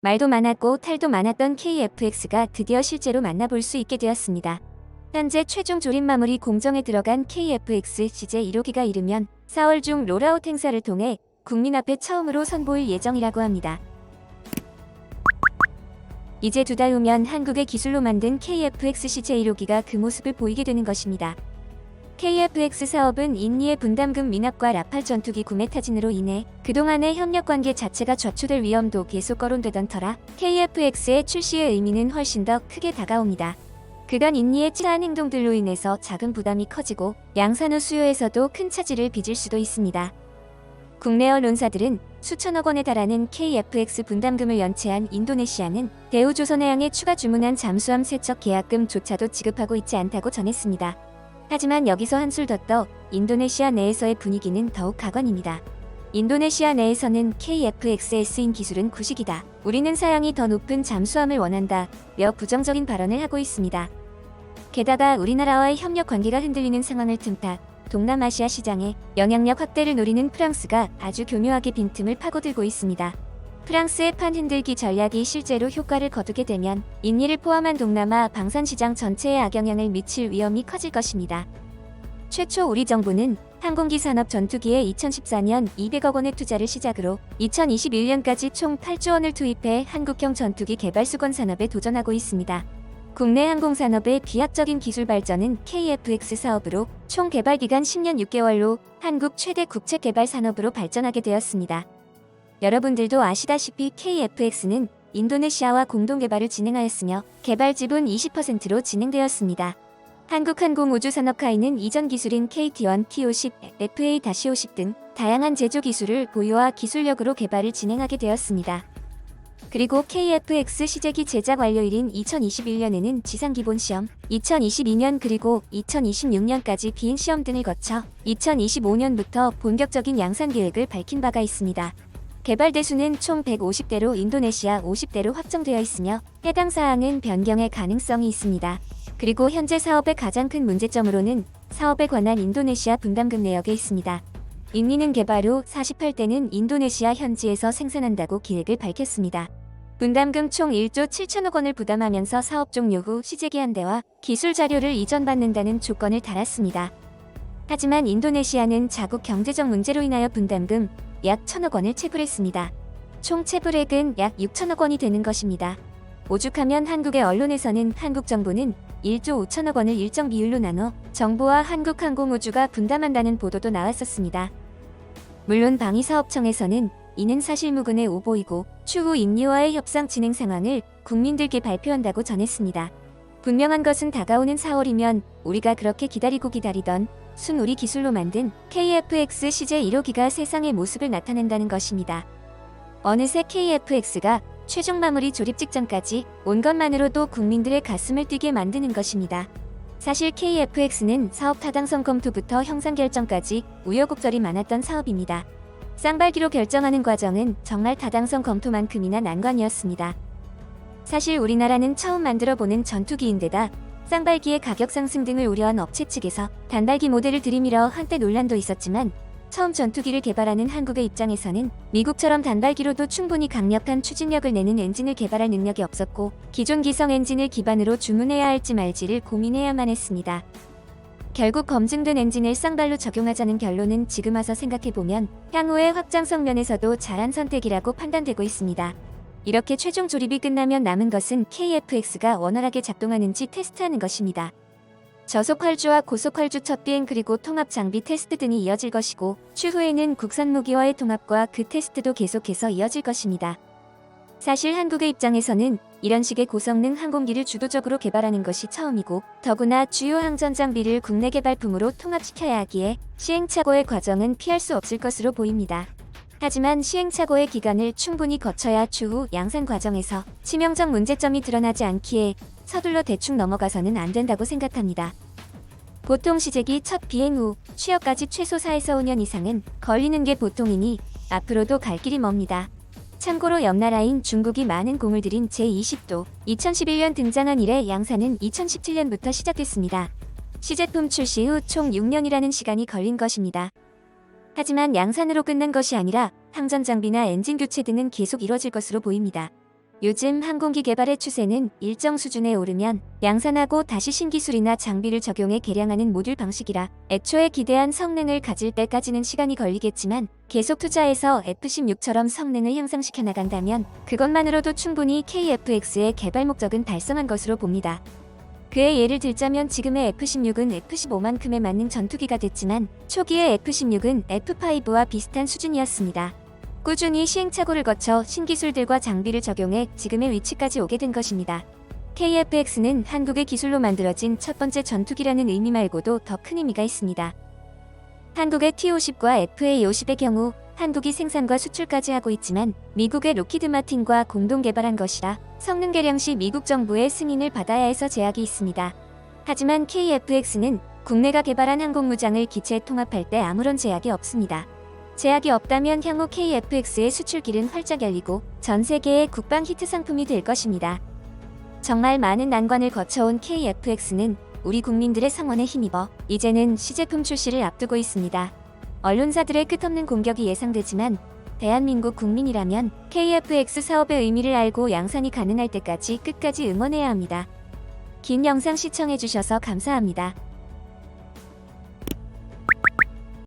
말도 많았고 탈도 많았던 KF-X가 드디어 실제로 만나볼 수 있게 되었습니다. 현재 최종 조립 마무리 공정에 들어간 KF-X CJ1호기가 이르면 4월 중 롤아웃 행사를 통해 국민 앞에 처음으로 선보일 예정이라고 합니다. 이제 2달 후면 한국의 기술로 만든 KF-X CJ1호기가 그 모습을 보이게 되는 것입니다. KF-X 사업은 인니의 분담금 미납과 라팔 전투기 구매 타진으로 인해 그동안의 협력관계 자체가 좌초될 위험도 계속 거론되던 터라 KF-X의 출시의 의미는 훨씬 더 크게 다가옵니다. 그간 인니의 치사한 행동들로 인해서 자금 부담이 커지고 양산 후 수요에서도 큰 차질을 빚을 수도 있습니다. 국내 언론사들은 수천억 원에 달하는 KF-X 분담금을 연체한 인도네시아는 대우조선해양에 추가 주문한 잠수함 세척 계약금조차도 지급하고 있지 않다고 전했습니다. 하지만 여기서 한술 더 떠 인도네시아 내에서의 분위기는 더욱 가관입니다. 인도네시아 내에서는 KF-X에 쓰인 기술은 구식이다. 우리는 사양이 더 높은 잠수함을 원한다. 며 부정적인 발언을 하고 있습니다. 게다가 우리나라와의 협력 관계가 흔들리는 상황을 틈타 동남아시아 시장에 영향력 확대를 노리는 프랑스가 아주 교묘하게 빈틈을 파고들고 있습니다. 프랑스의 판 흔들기 전략이 실제로 효과를 거두게 되면 인니를 포함한 동남아 방산시장 전체에 악영향을 미칠 위험이 커질 것입니다. 최초 우리 정부는 항공기 산업 전투기에 2014년 200억 원의 투자를 시작으로 2021년까지 총 8조 원을 투입해 한국형 전투기 개발 수건 산업에 도전하고 있습니다. 국내 항공산업의 비약적인 기술 발전은 KF-X 사업으로 총 개발 기간 10년 6개월로 한국 최대 국책 개발 산업으로 발전하게 되었습니다. 여러분들도 아시다시피 KF-X는 인도네시아와 공동 개발을 진행하였으며 개발 지분 20%로 진행되었습니다. 한국항공우주산업카이는 이전 기술인 KT-1, T-50, FA-50 등 다양한 제조 기술을 보유와 기술력으로 개발을 진행하게 되었습니다. 그리고 KF-X 시제기 제작 완료일인 2021년에는 지상기본시험, 2022년 그리고 2026년까지 비행시험 등을 거쳐 2025년부터 본격적인 양산 계획을 밝힌 바가 있습니다. 개발 대수는 총 150대로 인도네시아 50대로 확정되어 있으며 해당 사항은 변경의 가능성이 있습니다. 그리고 현재 사업의 가장 큰 문제점으로는 사업에 관한 인도네시아 분담금 내역에 있습니다. 인니는 개발 후 48대는 인도네시아 현지에서 생산한다고 계획을 밝혔습니다. 분담금 총 1조 7천억 원을 부담하면서 사업 종료 후 시제기한 대와 기술 자료를 이전받는다는 조건을 달았습니다. 하지만 인도네시아는 자국 경제적 문제로 인하여 분담금 약 1천억 원을 체불했습니다. 총 체불액은 약 6천억 원이 되는 것입니다. 오죽하면 한국의 언론에서는 한국 정부는 1조 5천억 원을 일정 비율로 나눠 정부와 한국항공우주가 분담한다는 보도도 나왔었습니다. 물론 방위사업청에서는 이는 사실무근의 오보이고 추후 인니와의 협상 진행 상황을 국민들께 발표한다고 전했습니다. 분명한 것은 다가오는 4월이면 우리가 그렇게 기다리던 순우리 기술로 만든 KF-X CJ1호기가 세상의 모습을 나타낸다는 것입니다. 어느새 KF-X가 최종 마무리 조립 직전까지 온 것만으로도 국민들의 가슴을 뛰게 만드는 것입니다. 사실 KF-X는 사업 타당성 검토부터 형상 결정까지 우여곡절이 많았던 사업입니다. 쌍발기로 결정하는 과정은 정말 타당성 검토만큼이나 난관이었습니다. 사실 우리나라는 처음 만들어보는 전투기인데다 쌍발기의 가격 상승 등을 우려한 업체 측에서 단발기 모델을 들이밀어 한때 논란도 있었지만 처음 전투기를 개발하는 한국의 입장에서는 미국처럼 단발기로도 충분히 강력한 추진력을 내는 엔진을 개발할 능력이 없었고 기존 기성 엔진을 기반으로 주문해야 할지 말지를 고민해야만 했습니다. 결국 검증된 엔진을 쌍발로 적용하자는 결론은 지금 와서 생각해보면 향후의 확장성 면에서도 잘한 선택이라고 판단되고 있습니다. 이렇게 최종 조립이 끝나면 남은 것은 KF-X가 원활하게 작동하는지 테스트하는 것입니다. 저속 활주와 고속 활주 첫 비행 그리고 통합 장비 테스트 등이 이어질 것이고 추후에는 국산 무기와의 통합과 그 테스트도 계속해서 이어질 것입니다. 사실 한국의 입장에서는 이런 식의 고성능 항공기를 주도적으로 개발하는 것이 처음이고 더구나 주요 항전 장비를 국내 개발품으로 통합시켜야 하기에 시행착오의 과정은 피할 수 없을 것으로 보입니다. 하지만 시행착오의 기간을 충분히 거쳐야 추후 양산 과정에서 치명적 문제점이 드러나지 않기에 서둘러 대충 넘어가서는 안 된다고 생각합니다. 보통 시제기 첫 비행 후 취역까지 최소 4에서 5년 이상은 걸리는 게 보통이니 앞으로도 갈 길이 멉니다. 참고로 옆나라인 중국이 많은 공을 들인 제20도 2011년 등장한 이래 양산은 2017년부터 시작됐습니다. 시제품 출시 후 총 6년이라는 시간이 걸린 것입니다. 하지만 양산으로 끝난 것이 아니라 항전 장비나 엔진 교체 등은 계속 이뤄질 것으로 보입니다. 요즘 항공기 개발의 추세는 일정 수준에 오르면 양산하고 다시 신기술이나 장비를 적용해 개량하는 모듈 방식이라 애초에 기대한 성능을 가질 때까지는 시간이 걸리겠지만 계속 투자해서 F-16처럼 성능을 향상시켜 나간다면 그것만으로도 충분히 KF-X의 개발 목적은 달성한 것으로 봅니다. 그의 예를 들자면 지금의 F-16은 F-15만큼의 만능 전투기가 됐지만 초기의 F-16은 F-5와 비슷한 수준이었습니다. 꾸준히 시행착오를 거쳐 신기술들과 장비를 적용해 지금의 위치까지 오게 된 것입니다. KF-X는 한국의 기술로 만들어진 첫 번째 전투기라는 의미 말고도 더 큰 의미가 있습니다. 한국의 T-50과 FA-50의 경우 한국이 생산과 수출까지 하고 있지만 미국의 로키드 마틴과 공동 개발한 것이라 성능 개량 시 미국 정부의 승인을 받아야 해서 제약이 있습니다. 하지만 KF-X는 국내가 개발한 항공무장을 기체에 통합할 때 아무런 제약이 없습니다. 제약이 없다면 향후 KF-X의 수출길은 활짝 열리고 전 세계의 국방 히트 상품이 될 것입니다. 정말 많은 난관을 거쳐온 KF-X는 우리 국민들의 성원에 힘입어 이제는 시제품 출시를 앞두고 있습니다. 언론사들의 끝없는 공격이 예상되지만 대한민국 국민이라면 KF-X 사업의 의미를 알고 양산이 가능할 때까지 끝까지 응원해야 합니다. 긴 영상 시청해주셔서 감사합니다.